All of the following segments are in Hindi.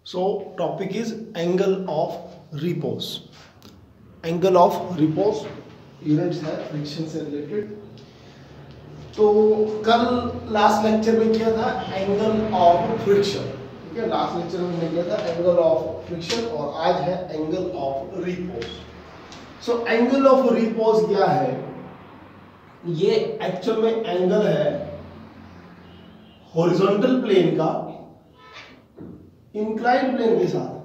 So topic is angle of repose. Angle of repose units है फ्रिक्शन से रिलेटेड. तो कल लास्ट लेक्चर में किया था एंगल ऑफ फ्रिक्शन. ठीक है, लास्ट लेक्चर में हमने किया था एंगल ऑफ फ्रिक्शन और आज है angle of repose. So angle of repose क्या है? ये एक्चुअल में एंगल है हॉरिजॉन्टल प्लेन का इंक्लाइंड प्लेन के साथ.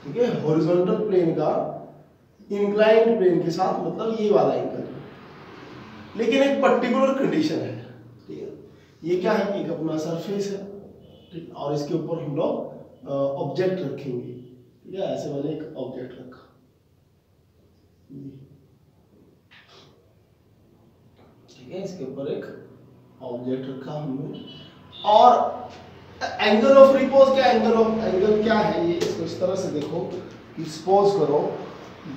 ठीक है, हॉरिजॉन्टल प्लेन का इंक्लाइंड प्लेन के साथ, मतलब ये वाला एंगल. लेकिन एक पर्टिकुलर कंडीशन है. ठीक है, ये क्या है कि एक अपना सरफेस है. ठीक, और इसके ऊपर हम लोग ऑब्जेक्ट रखेंगे. ठीक है, ऐसे मैंने एक ऑब्जेक्ट रखा. ठीक है, इसके ऊपर एक ऑब्जेक्ट रखा हमने. और एंगल ऑफ रिपोज क्या, एंगल क्या है? ये इसको इस तरह से देखो कि सपोज करो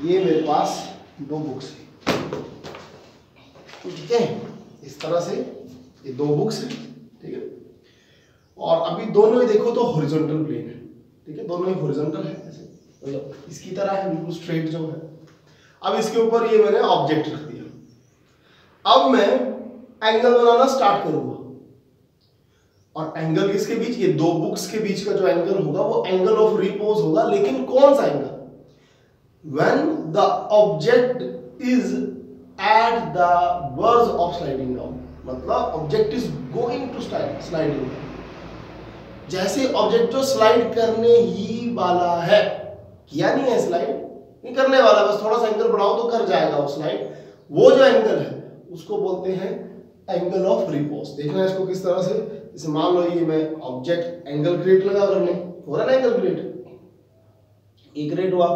ये मेरे पास दो बुक्स है. ठीक है, इस तरह से ये दो बुक्स है. ठीक है, और अभी दोनों ही देखो तो हॉरिजॉन्टल प्लेन है. ठीक है, दोनों ही हॉरिजॉन्टल है, ऐसे मतलब इसकी तरह है, बिल्कुल स्ट्रेट जो है. अब इसके ऊपर ये मैंने ऑब्जेक्ट रख दिया. अब मैं एंगल बनाना स्टार्ट करूंगा. और एंगल किसके बीच? ये दो बुक्स के बीच का जो एंगल होगा वो एंगल ऑफ रिपोज होगा. लेकिन कौन सा angle? when the object is at the verge of sliding down. मतलब object is going to sliding down. जैसे ऑब्जेक्ट जो स्लाइड करने ही वाला है, किया नहीं है स्लाइड, नहीं करने वाला, बस थोड़ा सा एंगल बढ़ाओ तो कर जाएगा वो स्लाइड. वो जो एंगल है उसको बोलते हैं एंगल ऑफ रिपोज. देखना इसको किस तरह से. जैसे मान लो ये मैं ऑब्जेक्ट एंगल क्रिएट लगा करने, हो रहा है ना एंगल क्रिएट. एक क्रिएट हुआ,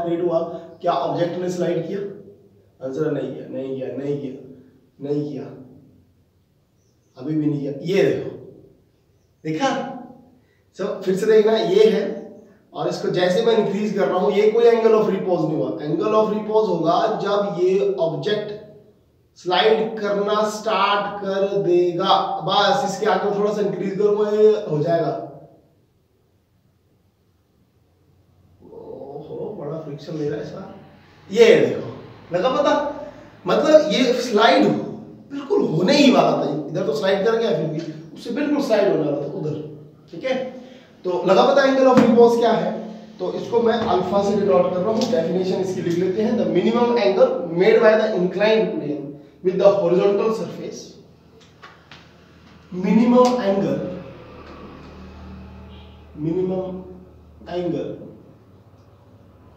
क्या ऑब्जेक्ट ने स्लाइड किया? आंसर नहीं किया, अभी भी नहीं किया. ये देखा. सब फिर से देखना, ये है और इसको जैसे मैं इंक्रीज कर रहा हूं, ये कोई एंगल ऑफ रिपोज नहीं हुआ. एंगल ऑफ रिपोज होगा जब ये ऑब्जेक्ट स्लाइड करना स्टार्ट कर देगा. बस इसके आगे थोड़ा सा इंक्रीज करूंगा, ये हो जाएगा. बड़ा फ्रिक्शन ले रहा है इसका. ये देखो, लगा पता? मतलब ये स्लाइड बिल्कुल होने ही वाला था. इधर तो स्लाइड कर गया, फिर भी उससे बिल्कुल स्लाइड होने वाला था उधर. ठीक है, तो लगा पता एंगल ऑफ रिपोज क्या है? तो इसको मैं अल्फा से डिनोट कर रहा हूं. डेफिनेशन इसकी लिख लेते हैं. The minimum angle made by the inclined plane with the horizontal surface. minimum angle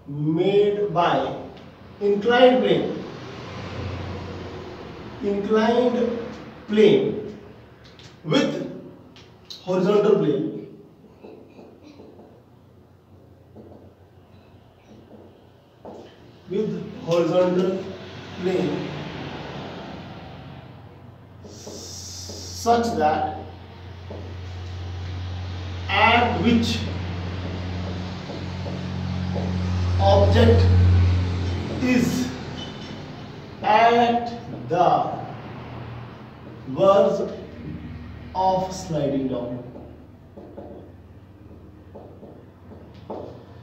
made by inclined plane with horizontal plane such that at which object is at the verge of sliding down.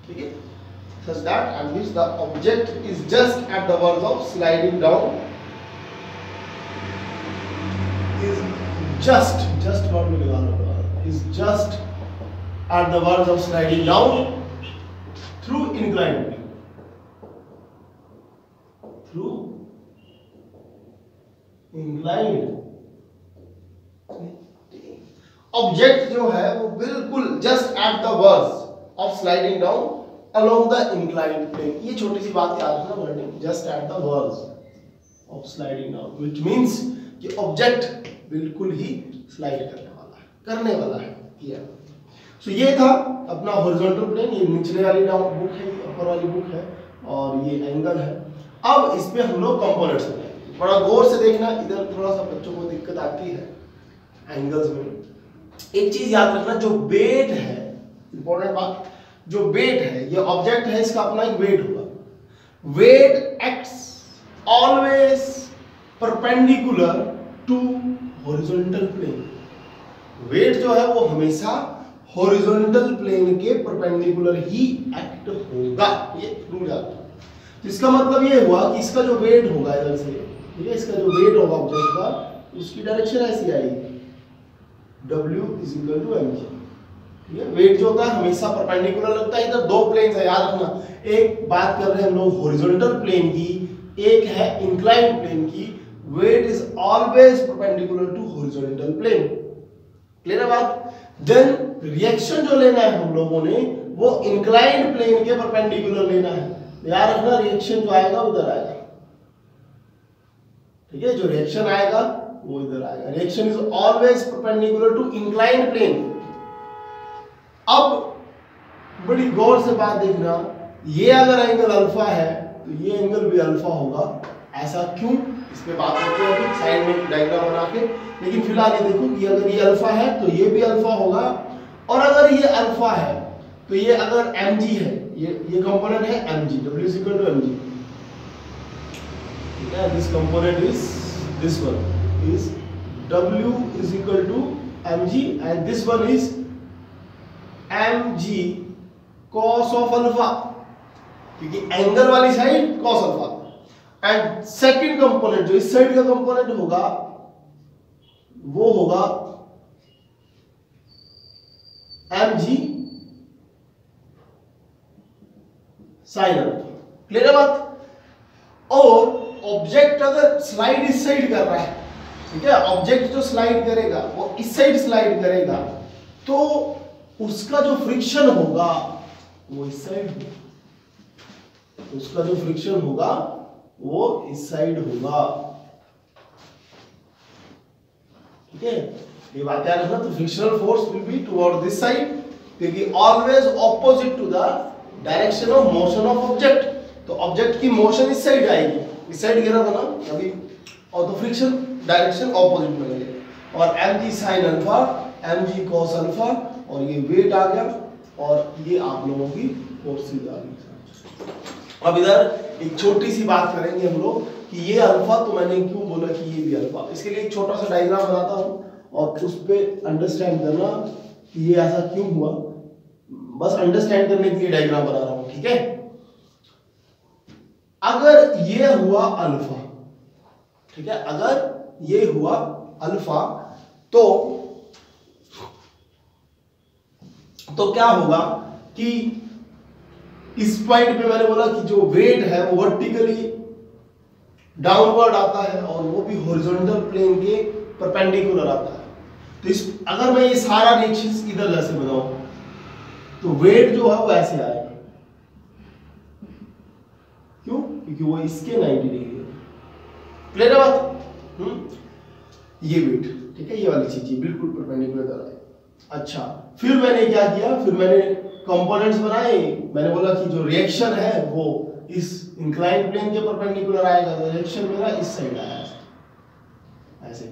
ठीक है, such that at which the object is just at the verge of sliding down. Just what we is just at the verge of sliding down through inclined plane. Object जो है वो बिल्कुल just at the verge of sliding down along the inclined plane. ये छोटी सी बात याद रखना, wording just at the verge of sliding down, which means कि ऑब्जेक्ट बिल्कुल ही स्लाइड करने वाला है. किया. सो ये था अपना हॉरिजॉन्टल प्लेन. ये निचले वाली डाउन बुक है, ऊपर वाली बुक है, और ये एंगल है. अब इस पे हम लोग कंपोनेंट्स बनाएंगे. बड़ा गौर से देखना, इधर थोड़ा सा बच्चों को दिक्कत आती है एंगल्स में. एक चीज याद रखना, जो वेट है, इंपॉर्टेंट बात, जो वेट है, ये ऑब्जेक्ट है, इसका अपना एक वेट होगा. Weight acts always perpendicular to horizontal plane. Weight जो है वो हमेशा हॉरिजॉन्टल प्लेन के परपेंडिकुलर ही एक्ट होगा, ये रूल आता है। तो इसका मतलब ये हुआ कि इसका जो वेट होगा इधर से, ठीक है, इसका जो वेट होगा ऑब्जेक्ट का, उसकी डायरेक्शन ऐसी आएगी, W = mg, ठीक है। वेट जो होता है हमेशा परपेंडिकुलर लगता है, इधर दो प्लेन है, याद रखना। एक बात कर रहे हैं हम लोग हॉरिजॉन्टल प्लेन की, एक है इंक्लाइंड प्लेन की। Weight is always perpendicular to horizontal plane, clear है बात। देन रिएक्शन जो लेना है हम लोगों ने वो इंक्लाइंड प्लेन के परपेंडिकुलर लेना है, याद रखना। रिएक्शन जो आएगा उधर आएगा, ठीक है, जो रिएक्शन आएगा वो इधर आएगा। Reaction is always perpendicular to inclined plane. अब बड़ी गौर से बात देखना, ये अगर एंगल अल्फा है तो ये एंगल भी अल्फा होगा, ऐसा क्यों, इस पे बात करते हैं अभी साइड में डायग्राम बना के। लेकिन फिलहाल ये देखो कि अगर ये अल्फा है तो ये भी अल्फा होगा, और अगर ये अल्फा है तो ये अगर mg है, ये कंपोनेंट है mg, W = mg, ठीक है। This component is this one is W = mg and this one is mg cos of alpha, क्योंकि एंगल वाली side cos alpha. And second component जो इस साइड का कंपोनेंट होगा वो होगा mg sin अल्फा, क्लियर है बात। और ऑब्जेक्ट अगर स्लाइड इस साइड कर रहा है, ठीक है, ऑब्जेक्ट जो स्लाइड करेगा वो इस साइड स्लाइड करेगा, तो उसका जो फ्रिक्शन होगा वो इस साइड होगा, उसका जो फ्रिक्शन होगा वो इस साइड होगा, ठीक है। ये बात याद रखना। तो frictional force will be toward this side, क्योंकि always opposite to the direction of motion of object. तो ऑब्जेक्ट की मोशन इस साइड आएगी, इस साइड गिरा था ना अभी, और तो फ्रिक्शन डायरेक्शन ऑपोजिट बनेगी। और mg sin alpha, mg cos alpha, और ये वेट आ गया, और ये आप लोगों की फोर्सेज आ गई। अब इधर एक छोटी सी बात करेंगे हम लोग कि ये अल्फा, तो मैंने क्यों बोला कि ये भी अल्फा। इसके लिए एक छोटा सा डायग्राम बनाता हूँ और उस पे अंडरस्टैंड करना कि ये ऐसा क्यों हुआ, बस अंडरस्टैंड करने के लिए डायग्राम बना रहा हूँ, ठीक है। अगर ये हुआ अल्फा, ठीक है, अगर ये हुआ अल्फा, तो क्या होगा कि इस पॉइंट पे मैंने बोला कि जो वेट है वो वर्टिकली डाउनवर्ड आता है और वो भी हॉरिजॉन्टल प्लेन के परपेंडिकुलर आता है। तो इस अगर मैं ये सारा रिएक्शन इधर जैसे बनाऊं तो वेट जो है वो ऐसे आएगा, क्यों, क्योंकि वो इसके 90 डिग्री है, क्लियर है बात। ये वेट, ठीक है, ये वाली चीज ये बिल्कुल परपेंडिकुलर कर रहा है। अच्छा, फिर मैंने क्या किया, फिर मैंने कंपोनेंट्स बनाए। मैंने बोला कि जो रिएक्शन है वो इस इंक्लाइंड प्लेन के परपेंडिकुलर आएगा, तो रिएक्शन मेरा इस साइड आया ऐसे,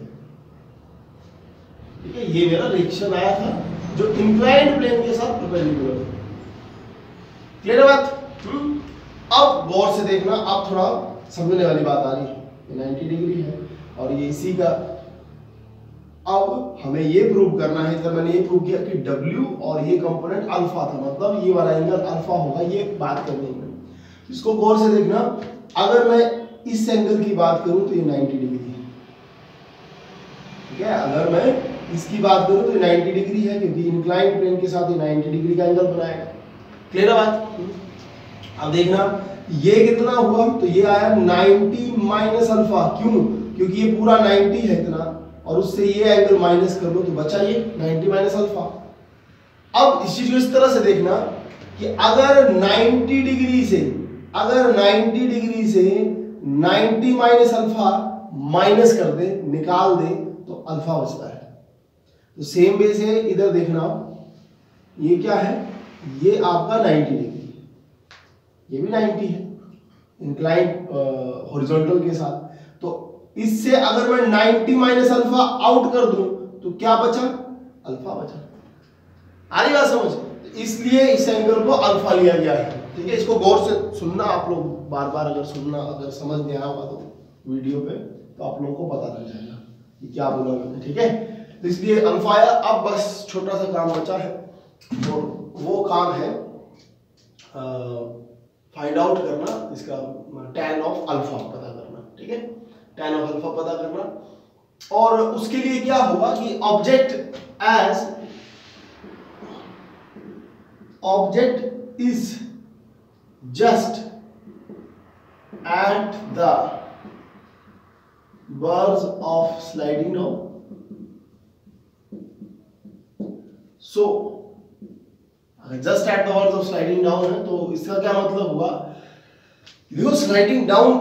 ठीक है। ये मेरा रिएक्शन आया था जो इंक्लाइंड प्लेन के साथ परपेंडिकुलर, क्लियर है बात। अब गौर से देखना, अब थोड़ा समझने वाली बात आ रही है। ये 90 डिग्री है और ये इसी का, अब हमें ये प्रूव करना है। इधर मैंने ये प्रूव किया कि W और ये कंपोनेंट अल्फा था, मतलब ये वाला एंगल अल्फा होगा, ये बात करनी है। इसको गौर से देखना, अगर मैं इस एंगल की बात करूं तो ये 90 डिग्री है, ठीक है। अगर मैं इसकी बात करूं तो ये 90 डिग्री है, क्योंकि इंक्लाइंड प्लेन के साथ ये 90 डिग्री का एंगल बनाएगा, क्लियर है बात। अब देखना ये कितना हुआ, तो ये आया 90 माइनस अल्फा, क्यों, क्योंकि ये पूरा 90 है इतना, और उससे ये एंगल माइनस कर लो तो बचा ये 90 माइनस अल्फा। अब इस चीज को इस तरह से देखना कि अगर 90 डिग्री से 90 माइनस अल्फा माइनस कर दे, निकाल दे, तो अल्फा बचता है। तो सेम वे से इधर देखना, ये क्या है, ये आपका 90 डिग्री, ये भी 90 है इंक्लाइंड हॉरिजॉन्टल के साथ। तो इससे अगर मैं 90 माइनस अल्फा आउट कर दूं तो क्या बचा, अल्फा बचा। आ रही बात समझ, इसलिए इस एंगल को अल्फा लिया गया है, ठीक है। इसको गौर से सुनना आप लोग, बार बार अगर सुनना, अगर समझ में आया होगा तो वीडियो पे, तो आप लोगों को पता लग जाएगा कि क्या बोला मैंने, ठीक है। तो इसलिए अल्फा आया। अब बस छोटा सा काम बचा है, तो वो काम है फाइंड आउट करना, इसका tan ऑफ अल्फा पता करना, ठीक है, tan ऑफ अल्फा पता करना। और उसके लिए क्या होगा कि object is just at the verge of sliding down. So just at the verge of sliding down है, तो इसका क्या मतलब हुआ, देखो स्लाइडिंग डाउन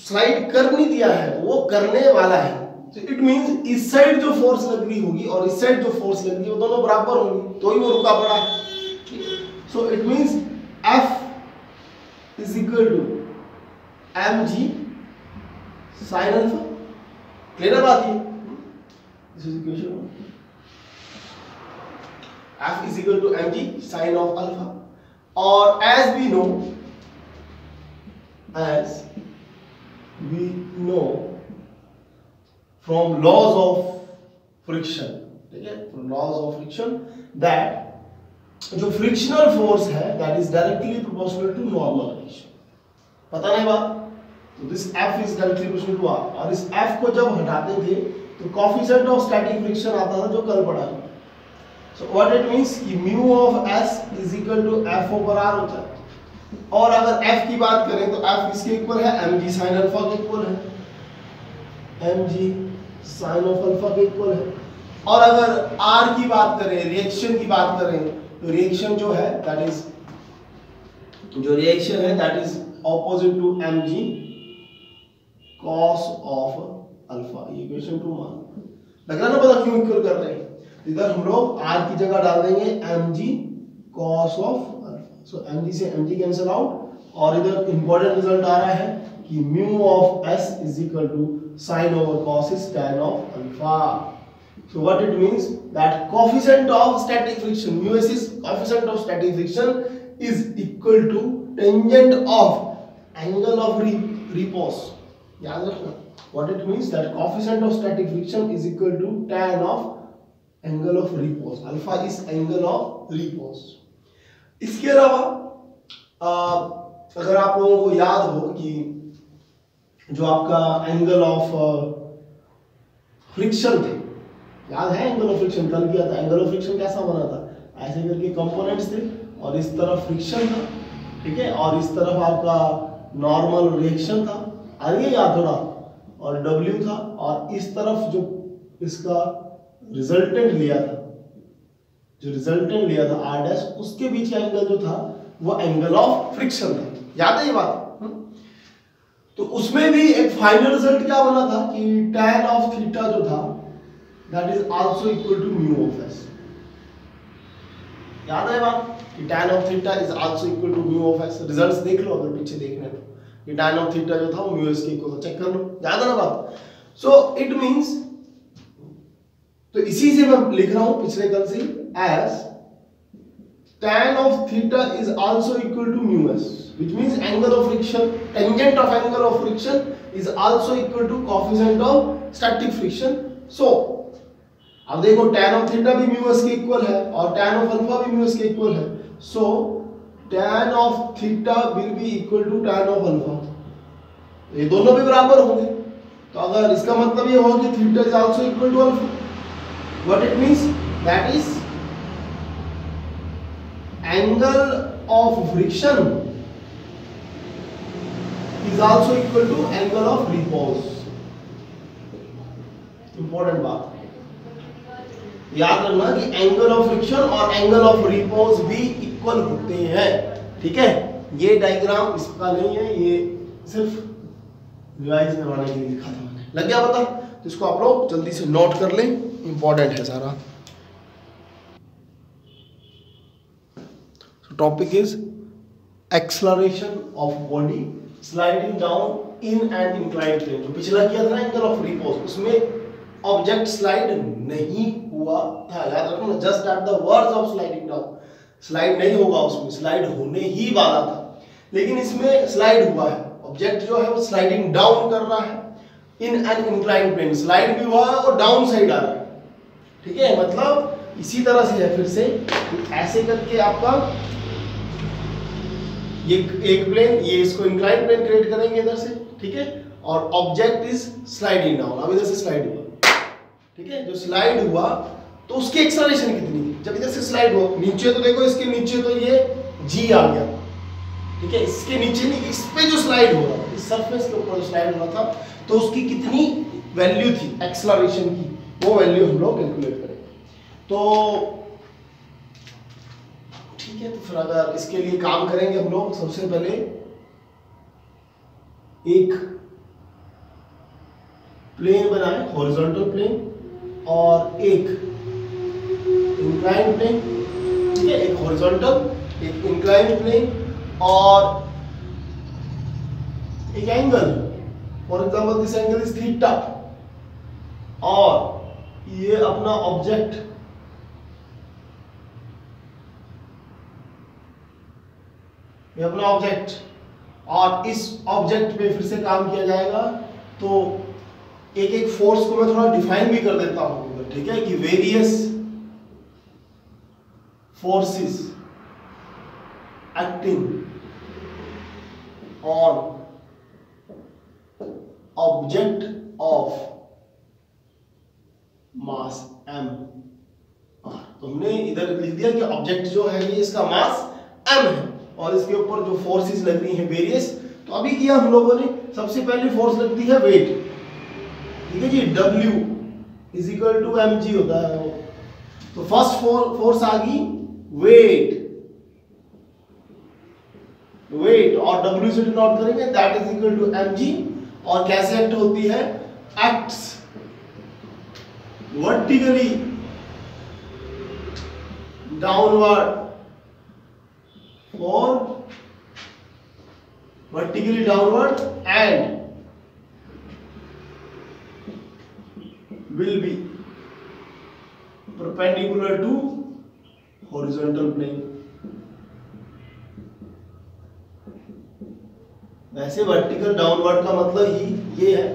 स्लाइड कर नहीं दिया है, वो करने वाला है। तो इट मींस इस साइड जो फोर्स लग रही होगी और इस साइड जो फोर्स लग रही है वो दोनों बराबर होंगी, तो ही वो रुका पड़ा है। So it means F is equal to mg sin alpha. Clear है बात ये? This is equation 1। F is equal to mg sin of alpha, और as we know from laws of friction, ठीक है, from laws of friction that जो frictional force है that is directly proportional to normal friction। पता नहीं बात? तो this F is directly proportional to R, और इस F को जब हटाते थे तो coefficient of static friction आता था जो कल पढ़ा है। So what it means कि mu of s is equal to f over r होता है, और अगर f की बात करें तो f किसके इक्वल है, mg sin अल्फा के इक्वल है, mg sin of अल्फा के इक्वल है। और अगर r की बात करें, रिएक्शन की बात करें, तो रिएक्शन जो है that is opposite to mg cos of alpha. ये इक्वेशन 2 मान लग रहा ना पता क्यों इक्वल कर रहे हैं। इधर हम लोग r की जगह डाल देंगे mg cos of alpha. So mg से mg कैंसिल आउट, और इधर इंपॉर्टेंट रिजल्ट आ रहा है कि mu of s is equal to sin over cos is tan of alpha। So what it means that coefficient of static friction, mu s is coefficient of static friction, is equal to tangent of angle of repose। याद रखना, what it means that coefficient of static friction is equal to tan of angle of repose. Alpha is angle of repose. इसके अलावा अगर आप लोगों को याद हो कि जो आपका एंगल ऑफ फ्रिक्शन थे, याद है एंगल ऑफ फ्रिक्शन कल किया था। एंगल ऑफ फ्रिक्शन कैसा बना था, ऐसे करके कंपोनेंट्स थे और इस तरफ फ्रिक्शन था, ठीक है, और इस तरफ आपका नॉर्मल रिएक्शन था, आगे याद थोड़ा, और W था, और इस तरफ जो इसका रिजल्टेंट लिया था, R डैश, उसके बीच का एंगल जो था वो एंगल ऑफ फ्रिक्शन था। याद है ये बात? तो उसमें भी एक फाइनल रिजल्ट क्या बना था कि tan ऑफ थीटा जो था that is also equal to mu of s। याद है बात कि tan of theta is also equal to mu of s। Results देख लो अगर पीछे देखने तो, कि tan ऑफ थीटा जो था वो म्यू s के इक्वल था, चेक कर लो। याद है ना बात? सो इट मींस, तो इसी से मैं लिख रहा हूं पिछले कल से, as tan of theta is also equal to mu s, which means angle of friction, tangent of angle of friction is also equal to coefficient of static friction। So अब देखो tan of theta भी mu s के इक्वल है और tan of alpha भी mu s के इक्वल है। So tan of theta will be equal to tan of alpha, ये दोनों भी बराबर होंगे। तो अगर इसका मतलब ये हो कि theta is also equal to alpha, what it means that is angle of friction is also equal to angle of repose। Important बात याद रखना कि एंगल ऑफ फ्रिक्शन और एंगल ऑफ रिपोज भी इक्वल होते हैं, ठीक है। ये डायग्राम इसका नहीं है, ये सिर्फ रिवाइज करवाने के लिए लिखा था मैंने। लग गया पता? तो इसको आप लोग जल्दी से नोट कर लें, इंपॉर्टेंट है सारा। Topic is acceleration of body sliding down in an inclined plane. जो पिछला किया था ना एंगल ऑफ रिपोज, उसमें ऑब्जेक्ट स्लाइड नहीं हुआ था, याद रखो ना, just at the words of sliding down, slide नहीं होगा उसमें, स्लाइड होने ही वाला था, लेकिन इसमें स्लाइड हुआ है। ऑब्जेक्ट जो है वो स्लाइडिंग डाउन कर रहा है in an inclined plane, slide भी हुआ है और डाउन साइड आ रहा है, ठीक है। मतलब इसी तरह से है फिर से, ऐसे करके आपका ये एक प्लेन, ये इसको इंक्लाइन प्लेन क्रिएट करेंगे इधर से, ठीक है, और ऑब्जेक्ट इज स्लाइडिंग डाउन, अब इधर से स्लाइड हुआ, ठीक है, जो स्लाइड हुआ तो उसकी एक्सेलरेशन कितनी है, जब इधर से स्लाइड हुआ नीचे, तो देखो इसके नीचे तो ये g आ गया, ठीक है, इसके नीचे नहीं, इस पे जो स्लाइड हो रहा था, इस सरफेस के ऊपर जो स्लाइड हो रहा था, तो उसकी कितनी वैल्यू थी एक्सेलरेशन की, वो वैल्यू हम लोग कैलकुलेट करेंगे। तो ठीक है, तो फिर अगर इसके लिए काम करेंगे हम लोग, सबसे पहले एक प्लेन बनाए, हॉरिजॉन्टल प्लेन और एक इंक्लाइंड प्लेन, ठीक है, एक हॉरिजॉन्टल, एक इंक्लाइंड प्लेन और एक angle, for example this angle is theta, और ये अपना ऑब्जेक्ट, ये अपना ऑब्जेक्ट, और इस ऑब्जेक्ट पे फिर से काम किया जाएगा। तो एक एक फोर्स को मैं थोड़ा डिफाइन भी कर देता हूं, ठीक है, कि various forces acting on object of mass m। तो हमने इधर लिख दिया कि ऑब्जेक्ट जो है ये इसका मास m है, और इसके ऊपर जो फोर्सेस लग रही हैं वेरियस। तो अभी किया हम लोगों ने, सबसे पहली फोर्स लगती है वेट, ठीक है जी, W is equal to mg होता है वो। तो फर्स्ट फोर्स आ गई वेट, वेट और W से डिनोट करेंगे, that is equal to mg। और कैसे एक्ट होती है, acts vertically downward for vertically downward and will be perpendicular to horizontal plane। वैसे वर्टिकल डाउनवर्ड का मतलब ही ये है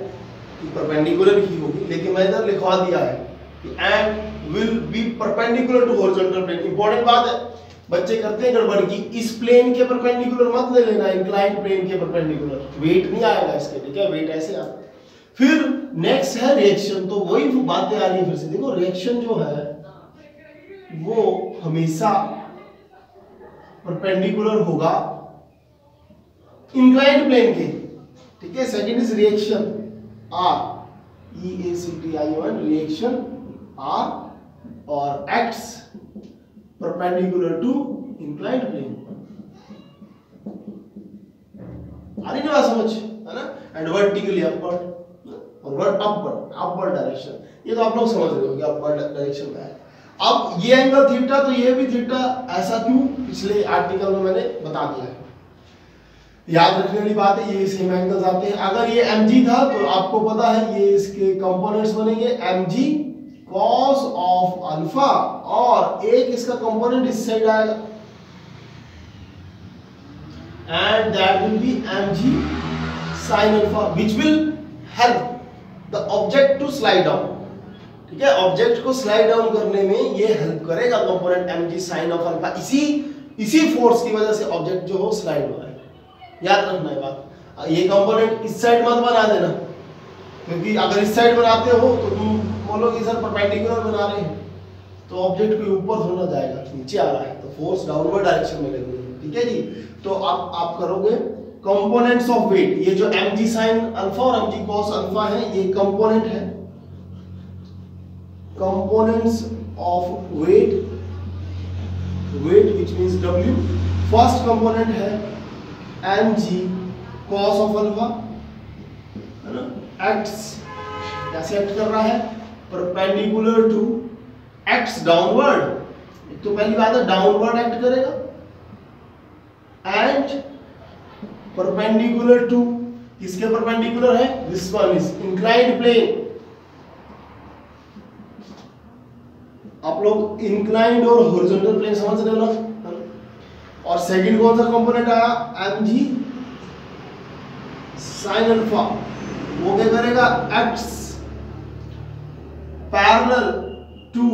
कि परपेंडिकुलर ही होगी, लेकिन मैं इधर लिखवा दिया है कि and will be perpendicular to horizontal plane. Important बात है, बच्चे करते हैं गड़बड़ की, इस प्लेन के परपेंडिकुलर मत ले लेना, इंक्लाइंड प्लेन के परपेंडिकुलर, वेट नहीं आएगा इसके, ठीक है, वेट ऐसे आता है। फिर नेक्स्ट है रिएक्शन। तो वही बातें आ रही है फिर से, देखो रिएक्शन जो है वो हमेशा परपेंडिकुलर होगा इंक्लाइंड प्लेन के, ठीक है। Second is reaction R, EACTION, reaction R और acts perpendicular to inclined plane। आ रही ना बात समझ, है ना, एंड वर्टिकली अपवर्ड और वर्ड अपवर्ड डायरेक्शन, ये तो आप लोग समझ रहे हो कि अपवर्ड डायरेक्शन का है। अब ये एंगल थीटा, तो ये भी थीटा, ऐसा क्यों, पिछले आर्टिकल में मैंने बता दिया है, याद रखने वाली बात है, ये सेम एंगल्स आते हैं। अगर ये mg था तो आपको पता है ये इसके कंपोनेंट्स बनेंगे mg cos ऑफ अल्फा, और एक इसका कंपोनेंट इस साइड आएगा and that will be mg sin alpha, which will help the object to slide down, ठीक है, ऑब्जेक्ट को स्लाइड डाउन करने में ये हेल्प करेगा component mg sin of alpha. इसी फोर्स की वजह से ऑब्जेक्ट जो हो स्लाइड हो रहा है, याद रखना है बात। ये कंपोनेंट इस साइड मत बना देना, क्योंकि अगर इस साइड बनाते हो तो तुम बोलोगे सर परपेंडिकुलर बना रहे हैं, तो ऑब्जेक्ट के ऊपर थोड़ा जाएगा, नीचे आ रहा है, तो फोर्स डाउनवर्ड डायरेक्शन में लगेगी, ठीक है जी। तो आप करोगे कंपोनेंट्स ऑफ वेट, ये जो mg sin अल्फा और mg cos अल्फा है, ये कंपोनेंट है, components of weight, weight which means w। First component है mg cos ऑफ अल्फा, है ना, एक्ट्स, कैसे एक्ट कर रहा है, परपेंडिकुलर टू, एक्ट्स डाउनवर्ड, एक तो पहली बात है डाउनवर्ड एक्ट करेगा, एंड परपेंडिकुलर टू, किसके परपेंडिकुलर है, this one is inclined plane. आप लोग इंक्लाइंड और हॉरिजॉन्टल प्लेन समझ रहे हो ना। और सेकंड कौन सा कंपोनेंट आया, mg sin अल्फा, वो क्या करेगा, acts parallel to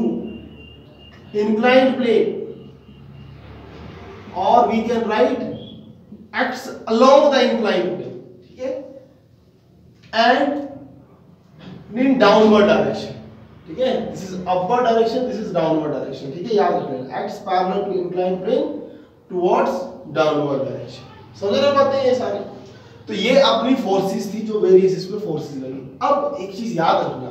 inclined plane, or we can write acts along the inclined plane, ठीक है, and in downward direction, ठीक है, this is upward direction, this is downward direction, ठीक है, याद रखना, acts parallel to inclined plane towards downward direction, समझ रहे बातें ये सारी। तो ये अपनी फोर्सेस थी जो वेरियस इसमें फोर्सेस लगी। अब एक चीज याद रखना,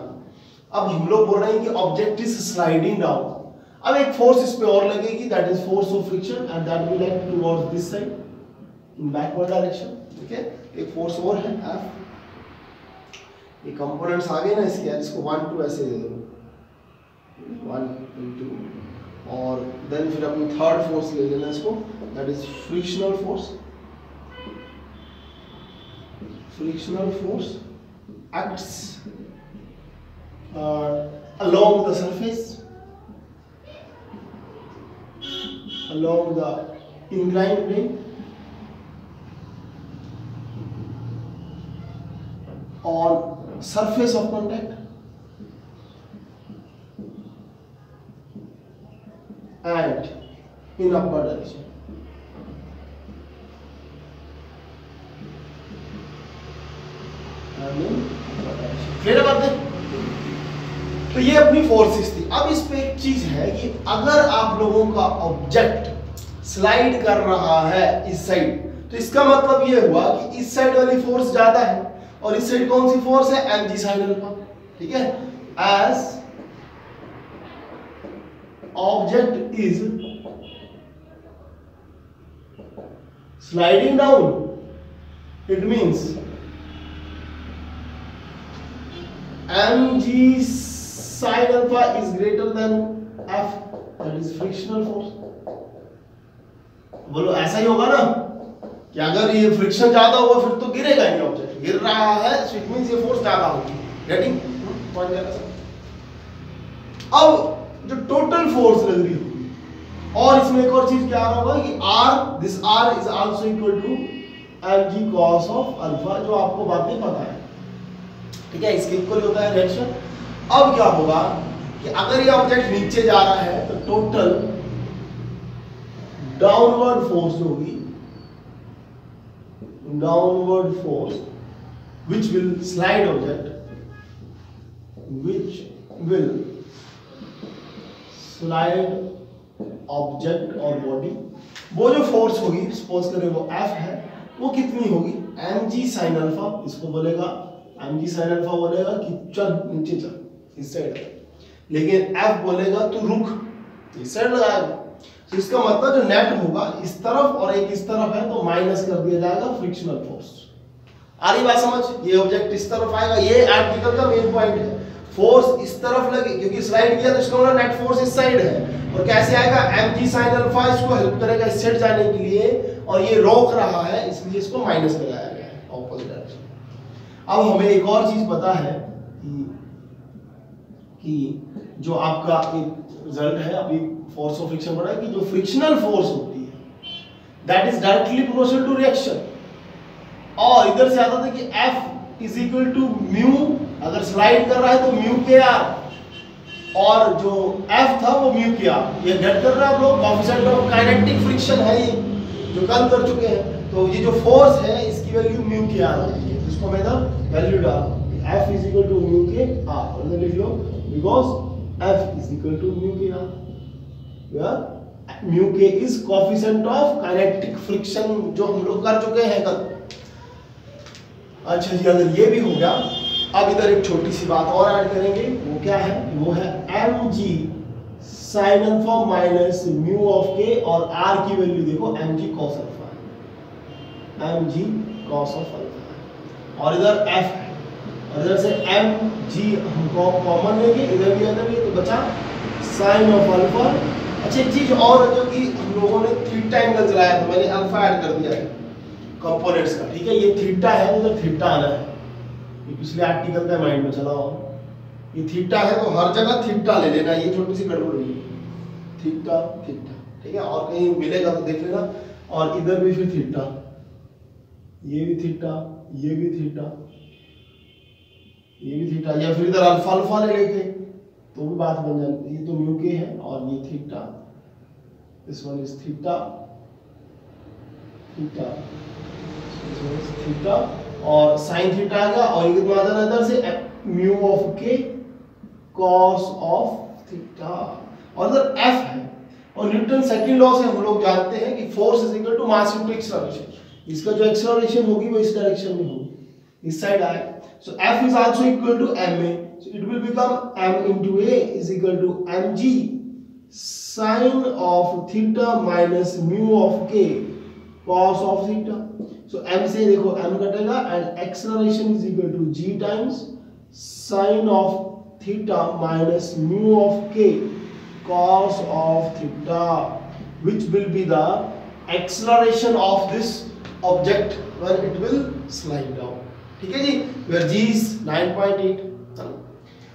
अब हम लोग बोल रहे हैं कि ऑब्जेक्ट इज स्लाइडिंग डाउन, अब एक फोर्स इस पे और लगेगी, that is force of friction and that will act towards this side in backward direction, ठीक है। एक फोर्स और है F, ये कंपोनेंट्स आ गए ना इसके, इसको 1 2 ऐसे दे दो, 1 2, और देन फिर अपनी थर्ड फोर्स ले लेना इसको, that is frictional force. Frictional force acts along the surface, along the inclined plane, on surface of contact and in upward direction। Clear बात है। तो ये अपनी फोर्सेस थी। अब इस पे एक चीज है कि अगर आप लोगों का ऑब्जेक्ट स्लाइड कर रहा है इस साइड, तो इसका मतलब ये हुआ कि इस साइड वाली फोर्स ज्यादा है और इस साइड कौन सी फोर्स है, mg sin अल्फा, ठीक है। As object is sliding down, it means mg sin alpha is greater than F, that is frictional force। बोलो ऐसा ही होगा ना कि अगर ये फ्रिक्शन ज्यादा होगा फिर तो गिरेगा नहीं ऑब्जेक्ट, गिर रहा है so it means ये फोर्स ज्यादा होगी, गेटिंग पॉइंट है। अब जो टोटल फोर्स लग रही होगी, और इसमें एक और चीज क्या आ रहा होगा कि R, this R is also equal to mg cos of alpha, जो आपको बातें पता है, ठीक है, इसके इक्वल होता है रिएक्शन। अब क्या होगा कि अगर ये ऑब्जेक्ट नीचे जा रहा है तो टोटल डाउनवर्ड फोर्स होगी, downward force which will slide object, which will slide object और बॉडी, वो जो फोर्स होगी सपोज करें वो F है, वो कितनी होगी, mg sin अल्फा, इसको बोलेगा mg sin अल्फा बोलेगा कि चल नीचे चल इस साइड, लेकिन F बोलेगा तू रुक इस साइड लगाएगा। तो इसका मतलब जो नेट होगा इस तरफ और एक इस तरफ है तो माइनस कर दिया जाएगा फ्रिक्शनल फोर्स। आ रही बात समझ, ये ऑब्जेक्ट इस तरफ आएगा, ये आर्टिकल का मेन पॉइंट है, फोर्स इस तरफ लगे क्योंकि स्लाइड किया तो इसका मतलब नेट फोर्स इस साइड है, और कैसे आएगा, mg sin अल्फा इसको हेल्प करेगा इस साइड जाने के लिए, और ये रोक रहा है इसलिए इसको माइनस लगाया गया है ऑपोजिट डायरेक्शन। अब हमें एक और चीज पता है कि जो आपका एक रिजल्ट है, अभी फोर्स ऑफ फ्रिक्शन पढ़ा है कि जो फ्रिक्शनल फोर्स होती है that is directly proportional to reaction, और इधर से आता था कि F is equal to mu, अगर स्लाइड कर रहा है तो म्यू के आर, और जो F था वो म्यू के आर। ये गेट कर रहे हैं आप लोग, कोएफिशिएंट ऑफ काइनेटिक फ्रिक्शन है ये जो कल कर चुके हैं, तो ये जो फोर्स है इसकी वैल्यू म्यू के आर होती है, इसको मैं इधर वैल्यू डाल F is equal to mu के आर, और इधर लिख लो because F is equal to mu k r, where mu k is coefficient of kinetic friction, जो हम लोग कर चुके हैं कल। अच्छा जी, अगर ये भी हो गया, अब इधर एक छोटी सी बात और ऐड करेंगे, वो क्या है, वो है mg sin alpha minus mu of k, और r की वैल्यू देखो mg cos अल्फा है, mg cos ऑफ अल्फा है, और इधर f है, इधर से mg हमको कॉमन लेंगे, इधर भी तो बचा sin ऑफ अल्फा। अच्छा एक चीज और है जो कि हम लोगों ने थीटा एंगल चलाया था, मैंने अल्फा ऐड कर दिया है कंपोनेंट्स का, ठीक है, ये थीटा है, उधर थीटा आना है, ये पिछले आर्टिकल का माइंड में चला हो, ये थीटा है तो हर जगह थीटा ले लेना, ये छोटी सी गड़बड़ हुई थीटा थीटा, ठीक है, और कहीं मिलेगा तो देख लेना, और इधर भी फिर थीटा, ये भी थीटा, ये भी थीटा, ये भी थीटा, या फिर इधर अल्फा अल्फा ले लेते, तो भी बात बन जाती है। ये तो म्यू के है और ये theta, this one is theta, theta, theta और साइन थीटा आ गया और ये कितना आ जाना इधर से म्यू ऑफ के कॉस ऑफ थीटा और इधर एफ है। और न्यूटन सेकंड लॉ से हम लोग जानते हैं कि force is equal to mass into acceleration. इसका जो एक्सेलरेशन होगी वो इस डायरेक्शन में होगी, इस साइड आए। So F is also equal to ma, so it will become m into a is equal to mg sin of theta minus mu of k cos of theta। so m से देखो m कटेगा and acceleration is equal to g times sin of theta minus mu of k cos of theta, which will be the acceleration of this object when it will slide down। ठीक है जी, where g is 9.8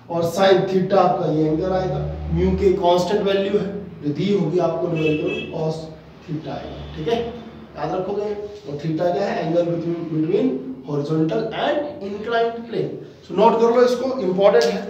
और sin थीटा आपका ये एंगल आएगा, म्यू के कांस्टेंट वैल्यू है जो दी होगी आपको न्यूमेरिकल cos थीटा आएगा। ठीक है, याद रखोगे। और थीटा क्या है? Angle between horizontal and inclined plane. So note कर लो इसको, इंपॉर्टेंट है।